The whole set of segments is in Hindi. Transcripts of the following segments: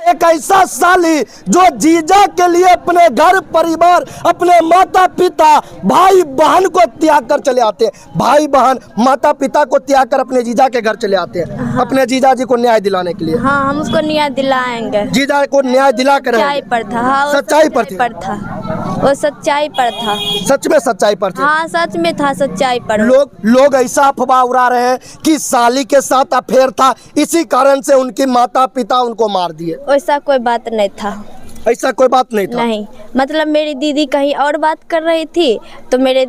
एक ऐसा साली जो जीजा के लिए अपने घर परिवार, अपने माता पिता, भाई बहन को त्याग कर चले आते हैं। भाई बहन माता पिता को त्याग कर अपने जीजा के घर चले आते हैं। हाँ। अपने जीजा जी को न्याय दिलाने के लिए। हाँ, हम उसको न्याय दिलाएंगे। जीजा को न्याय दिला कर सच्चाई पर था। हाँ, सच्चाई पर था। वो सच्चाई पर था। सच में सच्चाई पर था। हाँ, सच में था सच्चाई पर। लोग ऐसा अफवाह उड़ा रहे हैं कि साली के साथ अफेयर था, इसी कारण से उनके माता पिता उनको मार दिए। ऐसा कोई बात नहीं था। ऐसा कोई बात नहीं था। नहीं, मतलब मेरी दीदी कहीं और बात कर रही थी तो मेरे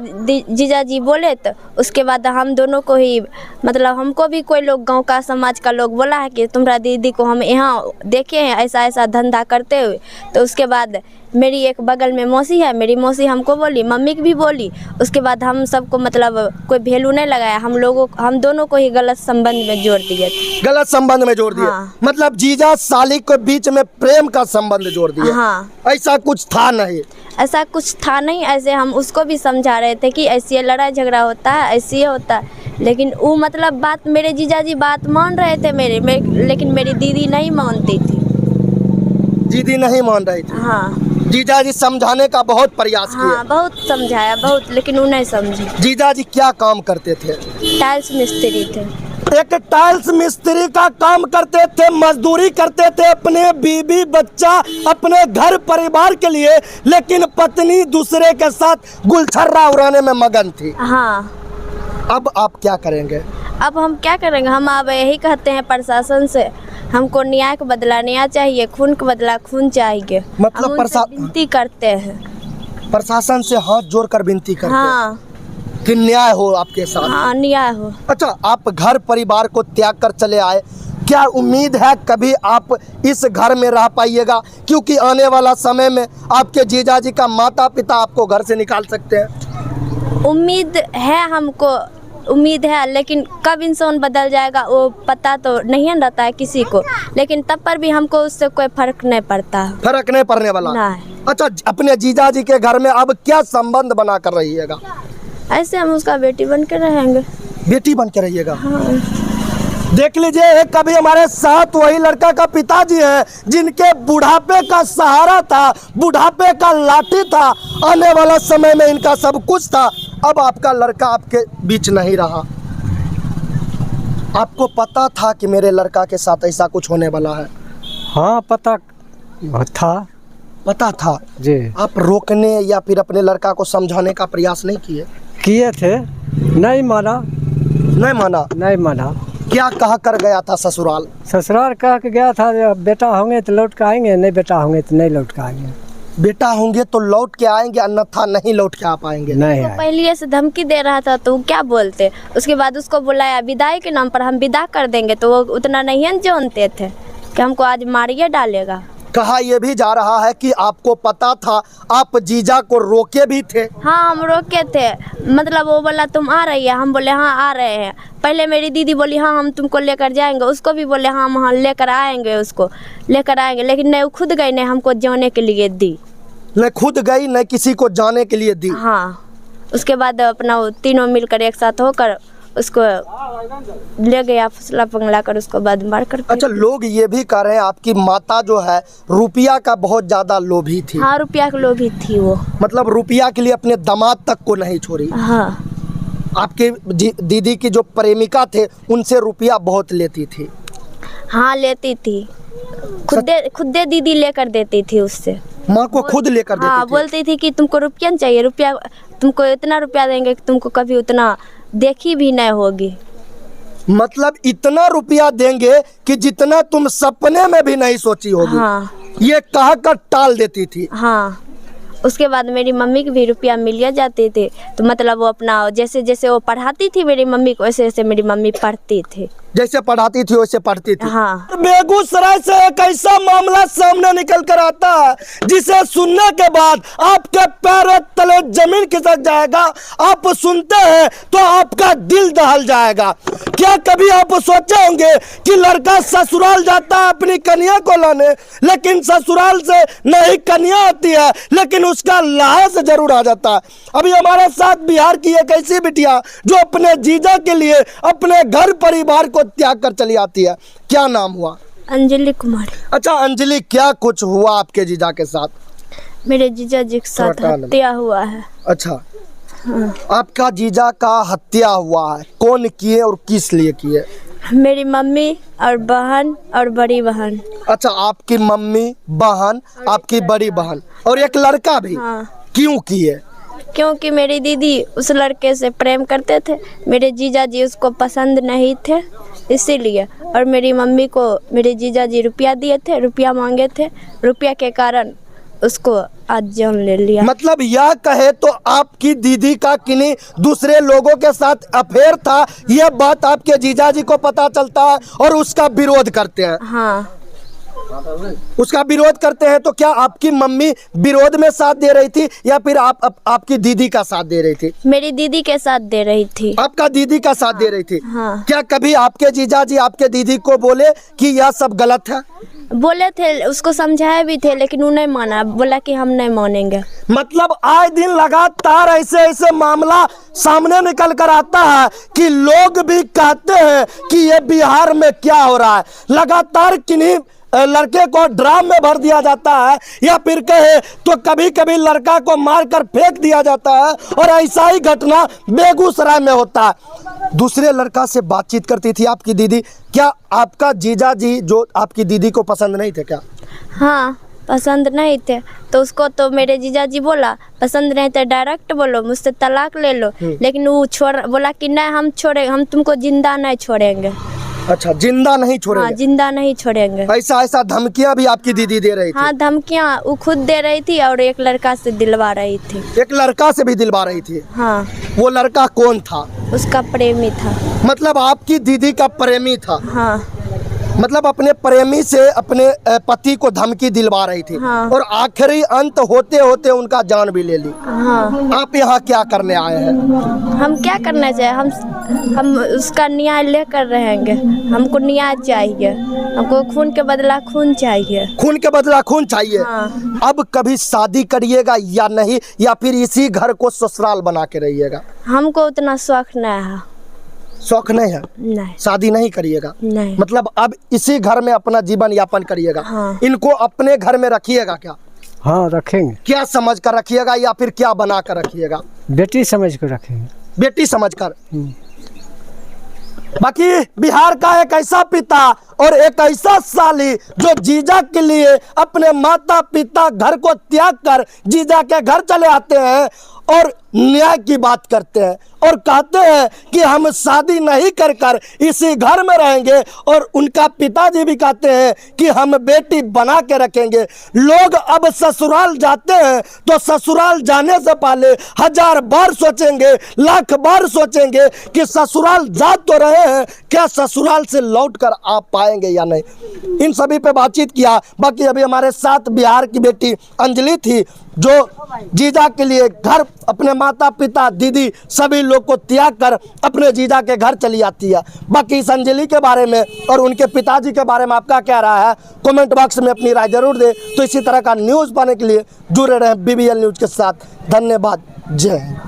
जीजा जी बोले, तो उसके बाद हम दोनों को ही, मतलब हमको भी कोई लोग गांव का समाज का लोग बोला है कि तुम्हारा दीदी को हम यहाँ देखे हैं ऐसा ऐसा धंधा करते हुए। तो उसके बाद मेरी एक बगल में मौसी है, मेरी मौसी हमको बोली, मम्मी की भी बोली। उसके बाद हम सबको मतलब कोई वैल्यू नहीं लगाया, हम दोनों को ही गलत संबंध में जोड़ दिए। गलत संबंध में जोड़ दिए। हाँ। मतलब जीजा साली के बीच में प्रेम का संबंध जोड़ दिया। हाँ। ऐसा कुछ था नहीं। ऐसा कुछ था नहीं। ऐसे हम उसको भी समझा रहे थे कि ऐसी लड़ाई झगड़ा होता है, ऐसी होता है, लेकिन वो मतलब बात मेरे जीजा जी बात मान रहे थे लेकिन मेरी दीदी नहीं मानती थी। दीदी नहीं मान रही थी। हाँ। जीजा जी समझाने का बहुत प्रयास किया। हाँ, बहुत समझाया, बहुत, लेकिन वो नहीं समझी। जीजा जी क्या काम करते थे? टाइल्स मिस्त्री थे। एक टाइल्स मिस्त्री का काम करते थे, मजदूरी करते थे अपने बीवी बच्चा अपने घर परिवार के लिए, लेकिन पत्नी दूसरे के साथ गुलछर्रा उड़ाने में मगन थी। हाँ। अब आप क्या करेंगे? अब हम क्या करेंगे? हम अब यही कहते हैं प्रशासन से, हमको न्याय का बदला न्याय चाहिए, खून का बदला खून चाहिए। मतलब विनती करते हैं, प्रशासन से हाथ जोड़कर विनती करते हैं। हाँ, कि न्याय हो आपके साथ। हाँ, न्याय हो। अच्छा, आप घर परिवार को त्याग कर चले आए, क्या उम्मीद है कभी आप इस घर में रह पाइएगा? क्योंकि आने वाला समय में आपके जीजा जी का माता पिता आपको घर से निकाल सकते हैं। उम्मीद है, हमको उम्मीद है, लेकिन कब इंसान बदल जाएगा वो पता तो नहीं रहता है किसी को, लेकिन तब पर भी हमको उससे कोई फर्क नहीं पड़ता। फर्क नहीं पड़ने वाला। नहीं। अच्छा, अपने जीजा जी के घर में अब क्या संबंध बना कर रहिएगा? ऐसे हम उसका बेटी बन के रहेंगे। बेटी बन के रहिएगा। हाँ। देख लीजिए, कभी हमारे साथ वही लड़का का पिताजी है जिनके बुढ़ापे का सहारा था, बुढ़ापे का लाठी था, आने वाला समय में इनका सब कुछ था। अब आपका लड़का आपके बीच नहीं रहा। आपको पता था कि मेरे लड़का के साथ ऐसा कुछ होने वाला है? हाँ, पता था जी। आप रोकने या फिर अपने लड़का को समझाने का प्रयास नहीं किए थे? नहीं माना। क्या कहा कर गया था ससुराल? ससुराल कह के गया था, बेटा होंगे तो लौट के आएंगे, नहीं बेटा होंगे तो नहीं लौट के आएंगे। बेटा होंगे तो लौट के आएंगे, अन्यथा नहीं लौट के आ पाएंगे। नहीं तो पहले से धमकी दे रहा था तो क्या बोलते? उसके बाद उसको बुलाया विदाई के नाम पर, हम विदा कर देंगे, तो वो उतना नहीं जानते थे कि हमको आज मारिए डालेगा। कहा यह भी जा रहा है कि आपको पता था, आप जीजा को रोके भी थे। हाँ, हम रोके थे। मतलब वो बोला तुम आ रही है, हम बोले हाँ आ रहे हैं। पहले मेरी दीदी बोली हाँ हम तुमको लेकर जाएंगे, उसको भी बोले हाँ हम लेकर आएंगे, उसको लेकर आएंगे, लेकिन नहीं, वो खुद गई, नहीं हमको जाने के लिए दी। नहीं खुद गई, नहीं किसी को जाने के लिए दी। हाँ। उसके बाद अपना वो तीनों मिलकर एक साथ होकर उसको ले गया, फुसला पंगला कर उसको बाद मार कर। अच्छा, लोग ये भी कह रहे हैं आपकी माता जो है रुपया का बहुत ज्यादा लोभी थी। हाँ, रुपया का लोभी थी वो। मतलब रुपया के लिए अपने दामाद तक को नहीं छोड़ी। हाँ। आपके दीदी की जो प्रेमिका थे उनसे रुपया बहुत लेती थी। हाँ, लेती थी, खुदे दीदी लेकर देती थी उससे। माँ को खुद लेकर देती हाँ, थी। बोलती थी कि तुमको रुपया चाहिए, रुपया तुमको इतना रुपया देंगे कि तुमको कभी उतना देखी भी नहीं होगी। मतलब इतना रुपया देंगे कि जितना तुम सपने में भी नहीं सोची होगी। हाँ। ये कहा कर टाल देती थी। हाँ। उसके बाद मेरी मम्मी की भी रुपया मिल जाती थी, तो मतलब वो अपना जैसे जैसे वो पढ़ाती थी मेरी मम्मी को, वैसे वैसे मेरी मम्मी पढ़ती थी। जैसे पढ़ाती थी वैसे पढ़ती थी। हाँ। बेगूसराय से एक ऐसा मामला सामने निकल कर आता है जिसे सुनने के बाद आपके पैरों तले जमीन खिसक जाएगा। आप सुनते हैं तो आपका दिल दहल जाएगा। क्या कभी आप सोचे होंगे कि लड़का ससुराल जाता है अपनी कन्या को लाने, लेकिन ससुराल से नहीं कन्या आती है, लेकिन उसका लाश जरूर आ जाता है। अभी हमारे साथ बिहार की एक ऐसी बिटिया जो अपने जीजा के लिए अपने घर परिवार को त्याग कर चली आती है। क्या नाम हुआ? अंजलि कुमारी। अच्छा अंजलि, क्या कुछ हुआ आपके जीजा के साथ? मेरे जीजा जी के साथ हत्या हुआ है। अच्छा, आपका जीजा का हत्या हुआ है, कौन किए और किस लिए किए? मेरी मम्मी और बहन और बड़ी बहन। अच्छा, आपकी मम्मी, बहन, आपकी बड़ी बहन और एक लड़का भी। हाँ। क्यों किए? क्योंकि मेरी दीदी उस लड़के से प्रेम करते थे, मेरे जीजा जी उसको पसंद नहीं थे इसीलिए। और मेरी मम्मी को मेरे जीजा जी रुपया दिए थे, रुपया मांगे थे, रुपया के कारण उसको आज जान ले लिया। मतलब यह कहे तो आपकी दीदी का किन्हीं दूसरे लोगों के साथ अफेयर था, यह बात आपके जीजा जी को पता चलता है और उसका विरोध करते हैं। हाँ, उसका विरोध करते हैं। तो क्या आपकी मम्मी विरोध में साथ दे रही थी या फिर आपकी दीदी का साथ दे रही थी? मेरी दीदी के साथ दे रही थी। आपका दीदी का साथ दे रही थी। हाँ। क्या कभी आपके जीजा जी आपके दीदी को बोले कि यह सब गलत है? बोले थे, उसको समझाए भी थे, लेकिन वो नहीं माना, बोला कि हम नहीं मानेंगे। मतलब आए दिन लगातार ऐसे ऐसे मामला सामने निकल कर आता है कि लोग भी कहते हैं कि ये बिहार में क्या हो रहा है। लगातार किन्हीं लड़के को ड्राम में भर दिया जाता है या फिर कहे तो कभी कभी लड़का को मारकर फेंक दिया जाता है, और ऐसा ही घटना बेगूसराय में होता है। दूसरे लड़का से बातचीत करती थी आपकी दीदी। क्या आपका जीजा जी जो आपकी दीदी को पसंद नहीं थे क्या? हाँ, पसंद नहीं थे तो उसको तो मेरे जीजा जी बोला पसंद नहीं थे, डायरेक्ट बोलो मुझसे तलाक ले लो। लेकिन वो बोला कि नहीं, हम छोड़े, हम तुमको जिंदा नहीं छोड़ेंगे। अच्छा, जिंदा नहीं छोड़ेंगे? हाँ, जिंदा नहीं छोड़ेंगे। ऐसा धमकियां भी आपकी दीदी दे रही थी? हाँ, धमकियाँ वो खुद दे रही थी और एक लड़का से दिलवा रही थी। एक लड़का से भी दिलवा रही थी? हाँ। वो लड़का कौन था? उसका प्रेमी था। मतलब आपकी दीदी का प्रेमी था? हाँ। मतलब अपने प्रेमी से अपने पति को धमकी दिलवा रही थी। हाँ। और आखिरी अंत होते होते उनका जान भी ले ली। हाँ। आप यहाँ क्या करने आए हैं? हम क्या करना चाहिए, हम उसका न्याय लेकर रहेंगे। हमको न्याय चाहिए, हमको खून के बदला खून चाहिए। खून के बदला खून चाहिए। हाँ। अब कभी शादी करिएगा या नहीं, या फिर इसी घर को ससुराल बना के रहिएगा? हमको उतना शौक नहीं है। शौक नहीं है? नहीं। शादी नहीं करिएगा? नहीं। मतलब अब इसी घर में अपना जीवन यापन करिएगा? हाँ। इनको अपने घर में रखिएगा क्या? हाँ रखेंगे। क्या समझ कर रखिएगा या फिर क्या बना कर रखिएगा? बेटी समझ कर रखेंगे। बेटी समझकर। बाकी बिहार का एक ऐसा पिता और एक ऐसा साली जो जीजा के लिए अपने माता पिता घर को त्याग कर जीजा के घर चले आते हैं और न्याय की बात करते हैं और कहते हैं कि हम शादी नहीं कर कर इसी घर में रहेंगे, और उनका पिताजी भी कहते हैं कि हम बेटी बना के रखेंगे। लोग अब ससुराल जाते हैं तो ससुराल जाने से पहले 1000 बार सोचेंगे, लाख बार सोचेंगे कि ससुराल जा तो रहे हैं, क्या ससुराल से लौट कर आ पाएंगे या नहीं। इन सभी पे बातचीत किया। बाकी अभी हमारे साथ बिहार की बेटी अंजलि थी जो जीजा के लिए घर अपने माता पिता दीदी सभी लोग को त्याग कर अपने जीजा के घर चली आती है। बाकी इस अंजलि के बारे में और उनके पिताजी के बारे में आपका क्या राय है, कमेंट बॉक्स में अपनी राय जरूर दें। तो इसी तरह का न्यूज़ पाने के लिए जुड़े रहें BBL न्यूज़ के साथ। धन्यवाद। जय हिंद।